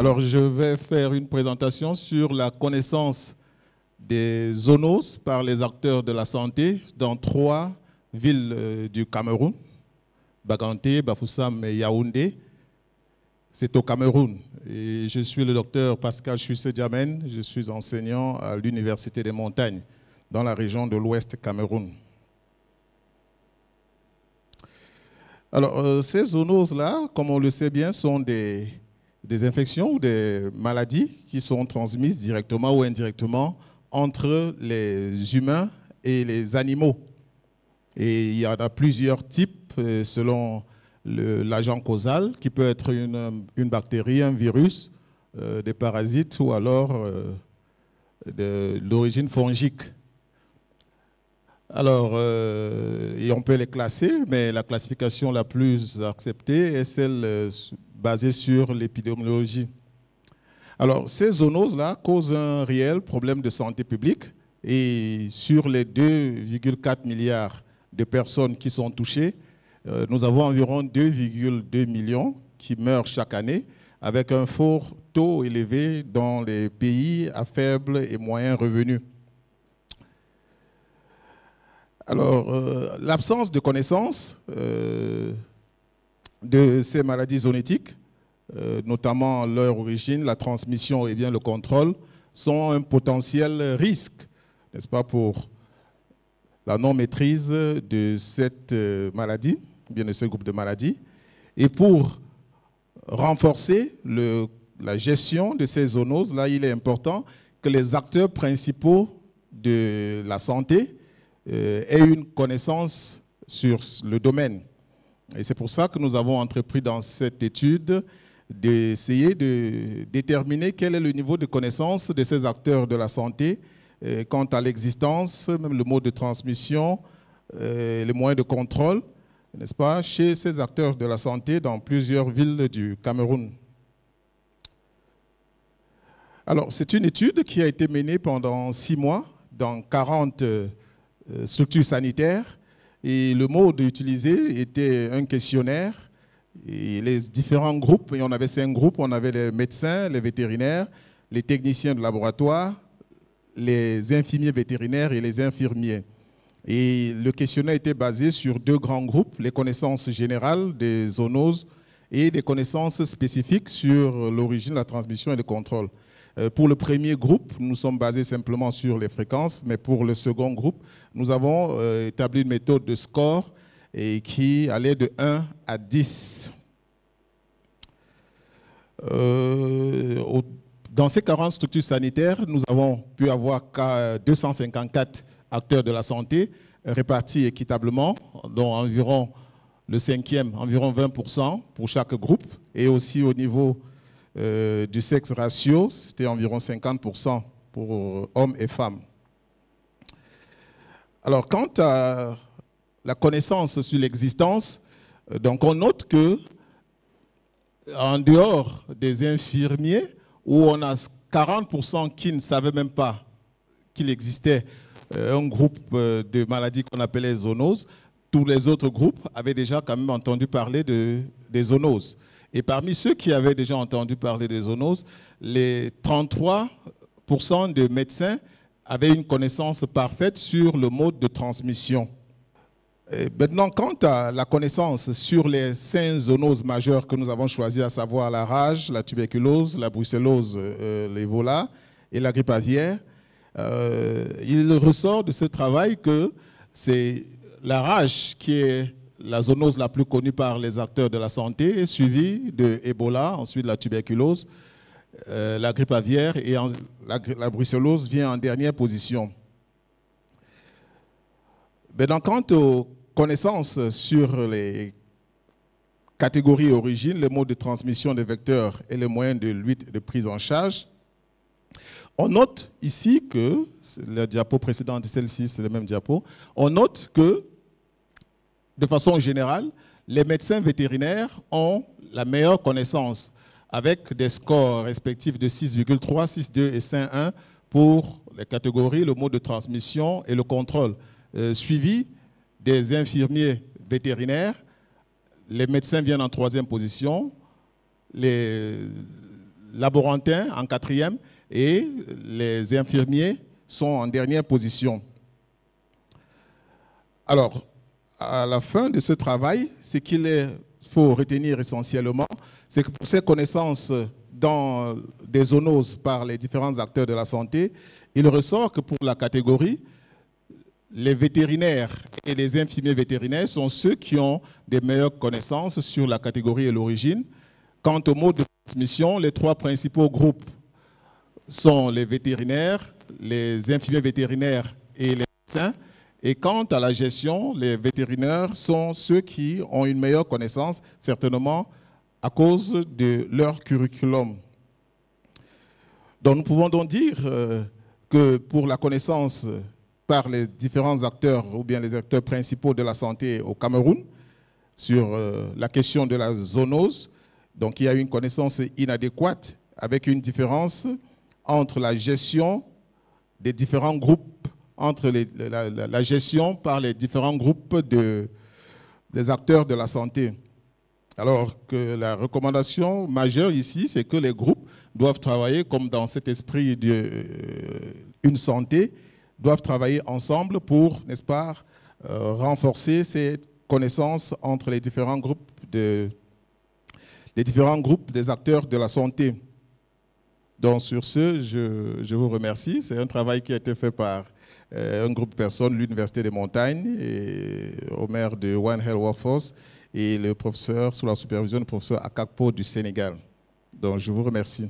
Alors, je vais faire une présentation sur la connaissance des zoonoses par les acteurs de la santé dans 3 villes du Cameroun, Baganté, Bafoussam et Yaoundé. C'est au Cameroun. Et je suis le docteur Pascal Chusse-Diamène, je suis enseignant à l'Université des Montagnes, dans la région de l'Ouest Cameroun. Alors, ces zoonoses-là, comme on le sait bien, sont des infections ou des maladies qui sont transmises directement ou indirectement entre les humains et les animaux. Et il y en a plusieurs types selon l'agent causal, qui peut être une bactérie, un virus, des parasites ou alors d'origine fongique. Alors, et on peut les classer, mais la classification la plus acceptée est celle basée sur l'épidémiologie. Alors, ces zoonoses-là causent un réel problème de santé publique et sur les 2,4 milliards de personnes qui sont touchées, nous avons environ 2,2 millions qui meurent chaque année avec un fort taux élevé dans les pays à faible et moyen revenu. Alors, l'absence de connaissance de ces maladies zoonotiques, notamment leur origine, la transmission et bien le contrôle, sont un potentiel risque, n'est-ce pas, pour la non-maîtrise de cette maladie, bien de ce groupe de maladies, et pour renforcer la gestion de ces zoonoses, là, il est important que les acteurs principaux de la santé aient une connaissance sur le domaine. Et c'est pour ça que nous avons entrepris dans cette étude d'essayer de déterminer quel est le niveau de connaissance de ces acteurs de la santé quant à l'existence, même le mode de transmission, les moyens de contrôle, n'est-ce pas, chez ces acteurs de la santé dans plusieurs villes du Cameroun. Alors, c'est une étude qui a été menée pendant 6 mois dans 40 structures sanitaires et le mode utilisé était un questionnaire et les différents groupes, et on avait 5 groupes, on avait les médecins, les vétérinaires, les techniciens de laboratoire, les infirmiers vétérinaires et les infirmiers. Et le questionnaire était basé sur 2 grands groupes, les connaissances générales des zoonoses et des connaissances spécifiques sur l'origine, la transmission et le contrôle. Pour le premier groupe, nous sommes basés simplement sur les fréquences, mais pour le second groupe, nous avons établi une méthode de score et qui allait de 1 à 10. Dans ces 40 structures sanitaires, nous avons pu avoir 254 acteurs de la santé répartis équitablement, dont environ le 5e, environ 20% pour chaque groupe, et aussi au niveau du sexe ratio, c'était environ 50% pour hommes et femmes. Alors, quant à la connaissance sur l'existence, donc on note que en dehors des infirmiers, où on a 40% qui ne savaient même pas qu'il existait un groupe de maladies qu'on appelait les zoonoses, tous les autres groupes avaient déjà quand même entendu parler des zoonoses. Et parmi ceux qui avaient déjà entendu parler des zoonoses, les 33% de médecins avaient une connaissance parfaite sur le mode de transmission. Et maintenant, quant à la connaissance sur les 5 zoonoses majeures que nous avons choisies, à savoir la rage, la tuberculose, la brucellose, l'Ebola et la grippe aviaire, il ressort de ce travail que c'est la rage qui est la zoonose la plus connue par les acteurs de la santé, suivie de Ebola, ensuite la tuberculose, la grippe aviaire et la brucellose vient en dernière position. Maintenant, quant aux connaissances sur les catégories et origines, les modes de transmission des vecteurs et les moyens de lutte et de prise en charge, on note ici que, la diapo précédente et celle-ci, c'est le même diapo, on note que, de façon générale, les médecins vétérinaires ont la meilleure connaissance avec des scores respectifs de 6,3, 6,2 et 5,1 pour les catégories, le mode de transmission et le contrôle, suivi des infirmiers vétérinaires. Les médecins viennent en 3e position, laborantins en 4e et les infirmiers sont en dernière position. Alors, à la fin de ce travail, ce qu'il faut retenir essentiellement, c'est que pour ces connaissances dans des zoonoses par les différents acteurs de la santé, il ressort que pour la catégorie, les vétérinaires et les infirmiers vétérinaires sont ceux qui ont des meilleures connaissances sur la catégorie et l'origine. Quant au mode de transmission, les 3 principaux groupes sont les vétérinaires, les infirmiers vétérinaires et les médecins. Et quant à la gestion, les vétérinaires sont ceux qui ont une meilleure connaissance, certainement à cause de leur curriculum. Donc nous pouvons donc dire que pour la connaissance par les différents acteurs ou bien les acteurs principaux de la santé au Cameroun sur la question de la zoonose, donc il y a une connaissance inadéquate avec une différence entre la gestion des différents groupes, entre la gestion par les différents groupes des acteurs de la santé. Alors que la recommandation majeure ici, c'est que les groupes doivent travailler comme dans cet esprit d'une santé, doivent travailler ensemble pour, n'est-ce pas, renforcer ces connaissances entre les différents groupes des acteurs de la santé. Donc sur ce, je vous remercie. C'est un travail qui a été fait par un groupe de personnes, l'Université des Montagnes, et au maire de One Health Workforce, et le professeur, sous la supervision du professeur Akakpo du Sénégal. Donc je vous remercie.